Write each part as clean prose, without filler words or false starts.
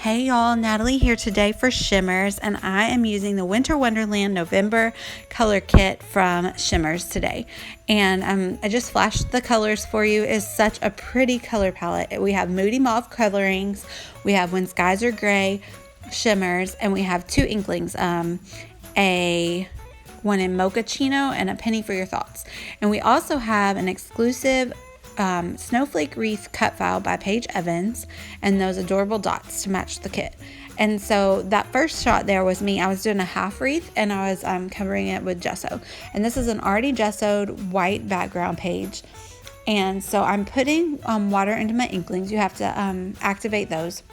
Hey y'all, Natalie here today for Shimmerz, and I am using the Winter Wonderland November color kit from Shimmerz today. And I just flashed the colors for you. It's such a pretty color palette. We have Moody Mauve colorings, we have When Skies Are Gray, Shimmerz, and we have two inklings, one in Mochaccino and a Penny for Your Thoughts. And we also have an exclusive snowflake wreath cut file by Paige Evans and those adorable dots to match the kit. And so that first shot there was me. I was doing a half wreath and I was covering it with gesso. And this is an already gessoed white background page. And so I'm putting water into my inklings. You have to activate those.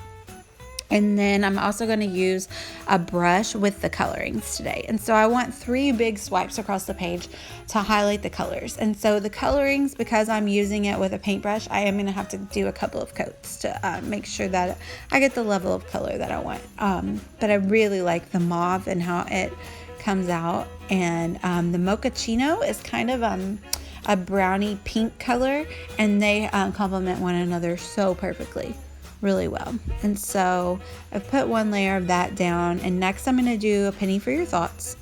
And then I'm also going to use a brush with the colorings today. And so I want 3 big swipes across the page to highlight the colors. And so the colorings, because I'm using it with a paintbrush, I am going to have to do a couple of coats to make sure that I get the level of color that I want. But I really like the mauve and how it comes out. And the Mochaccino is kind of a brownie pink color, and they complement one another so perfectly. Really well. And so I've put one layer of that down, and next I'm going to do a Penny for Your Thoughts,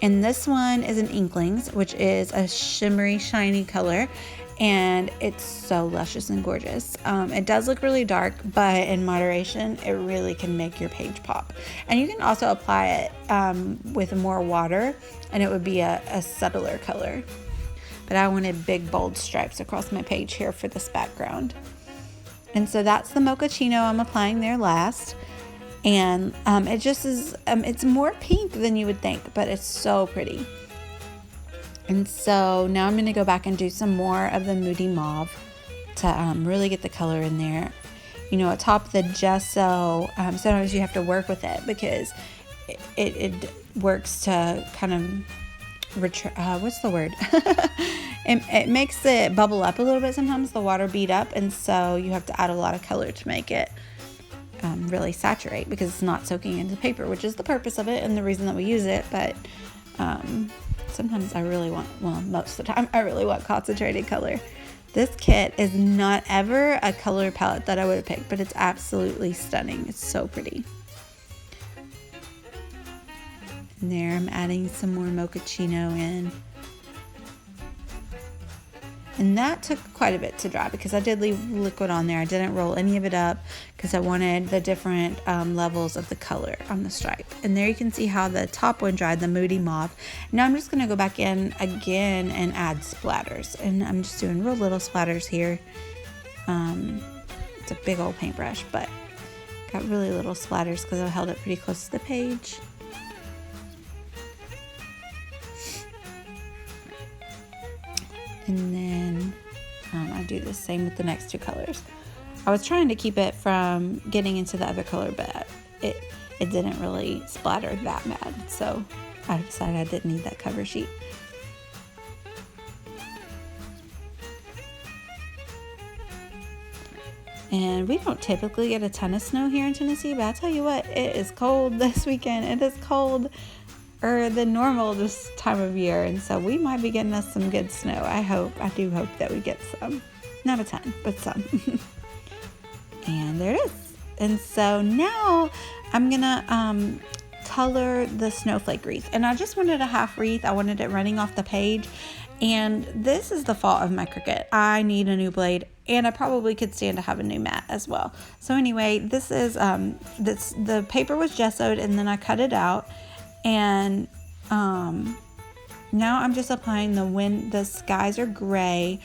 and this one is an Inklings, which is a shimmery shiny color, and it's so luscious and gorgeous. It does look really dark, but in moderation it really can make your page pop. And you can also apply it with more water and it would be a subtler color, but I wanted big bold stripes across my page here for this background. And so that's the Mochaccino I'm applying there last. And it just is, it's more pink than you would think, but it's so pretty. And so now I'm going to go back and do some more of the Moody Mauve to really get the color in there. You know, atop the gesso, sometimes you have to work with it because it works to kind of what's the word? It makes it bubble up a little bit sometimes, the water bead up, and so you have to add a lot of color to make it really saturate because it's not soaking into the paper, which is the purpose of it and the reason that we use it. But sometimes I really want, well, most of the time I really want concentrated color. This kit is not ever a color palette that I would have picked, but it's absolutely stunning. It's so pretty. And there I'm adding some more Mochaccino in. And that took quite a bit to dry because I did leave liquid on there. I didn't roll any of it up because I wanted the different levels of the color on the stripe. And there you can see how the top one dried, the Moody Mauve. Now I'm just going to go back in again and add splatters. And I'm just doing real little splatters here. It's a big old paintbrush, but got really little splatters because I held it pretty close to the page. And then I do the same with the next 2 colors. I was trying to keep it from getting into the other color, but it didn't really splatter that bad. So I decided I didn't need that cover sheet. And we don't typically get a ton of snow here in Tennessee, but I'll tell you what, it is cold this weekend. It is cold than normal this time of year, and so we might be getting us some good snow. I do hope that we get some. Not a ton, but some. And there it is. And so now I'm gonna color the snowflake wreath, and I just wanted a half wreath. I wanted it running off the page, and this is the fault of my Cricut. I need a new blade, and I probably could stand to have a new mat as well. So anyway, this is the paper was gessoed, and then I cut it out. And now I'm just applying the When the Skies Are Gray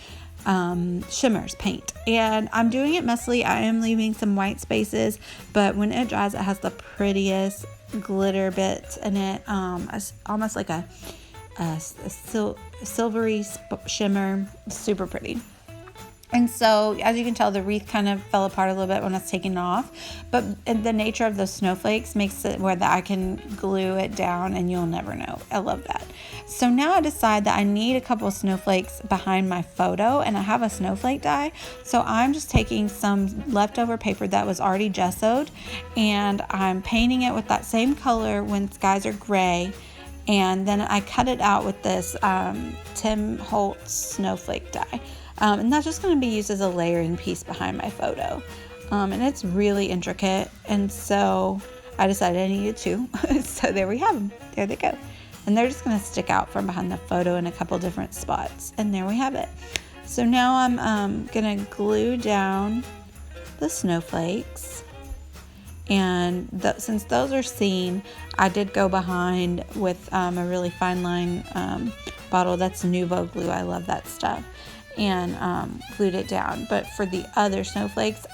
Shimmerz paint, and I'm doing it messily. I am leaving some white spaces, but when it dries it has the prettiest glitter bits in it, almost like a silvery shimmer. Super pretty. And so, as you can tell, the wreath kind of fell apart a little bit when I was taking it off. But the nature of the snowflakes makes it where that I can glue it down and you'll never know. I love that. So now I decide that I need a couple of snowflakes behind my photo, and I have a snowflake die. So I'm just taking some leftover paper that was already gessoed, and I'm painting it with that same color When Skies Are Gray. And then I cut it out with this Tim Holtz snowflake die. And that's just going to be used as a layering piece behind my photo. And it's really intricate, and so I decided I needed two. So there we have them. There they go. And they're just going to stick out from behind the photo in a couple different spots. And there we have it. So now I'm going to glue down the snowflakes. And since those are seen, I did go behind with a really fine line bottle. That's Nuvo glue. I love that stuff. And glued it down. But for the other snowflakes,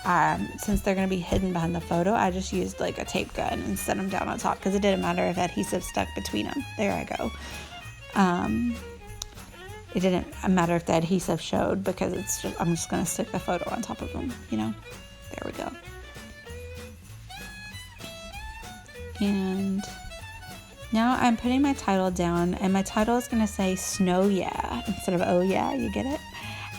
since they're going to be hidden behind the photo, I just used like a tape gun and set them down on top because it didn't matter if adhesive stuck between them. There I go. It didn't matter if the adhesive showed because I'm just going to stick the photo on top of them, you know. There we go. And now I'm putting my title down, and my title is going to say Snow Yeah instead of Oh Yeah, you get it?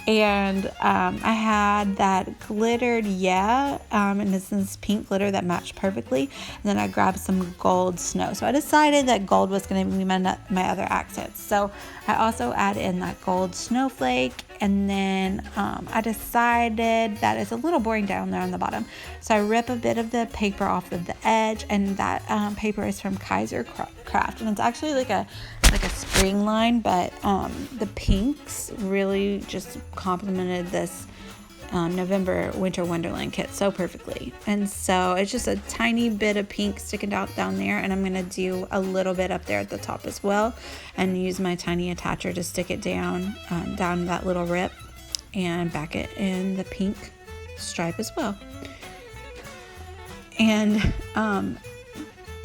And I had that glittered and this is pink glitter that matched perfectly. And then I grabbed some gold snow. So I decided that gold was going to be my other accents. So I also add in that gold snowflake. And then I decided that it's a little boring down there on the bottom. So I rip a bit of the paper off of the edge, and that paper is from Kaiser Craft, and it's actually like a spring line, but the pinks really just complemented this November Winter Wonderland kit so perfectly. And so it's just a tiny bit of pink sticking out down there, and I'm going to do a little bit up there at the top as well and use my tiny attacher to stick it down that little rip and back it in the pink stripe as well. And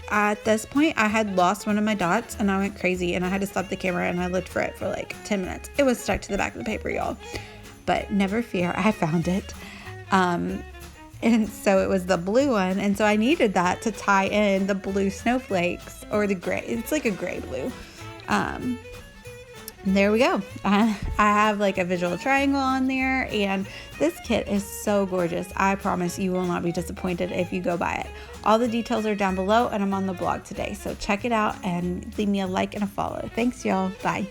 at this point, I had lost one of my dots, and I went crazy, and I had to stop the camera, and I looked for it for like 10 minutes. It was stuck to the back of the paper, y'all. But never fear, I found it. And so it was the blue one, and so I needed that to tie in the blue snowflakes, or the gray. It's like a gray blue. There we go. I have like a visual triangle on there, and this kit is so gorgeous. I promise you will not be disappointed if you go buy it. All the details are down below, and I'm on the blog today, so check it out and leave me a like and a follow. Thanks, y'all. Bye.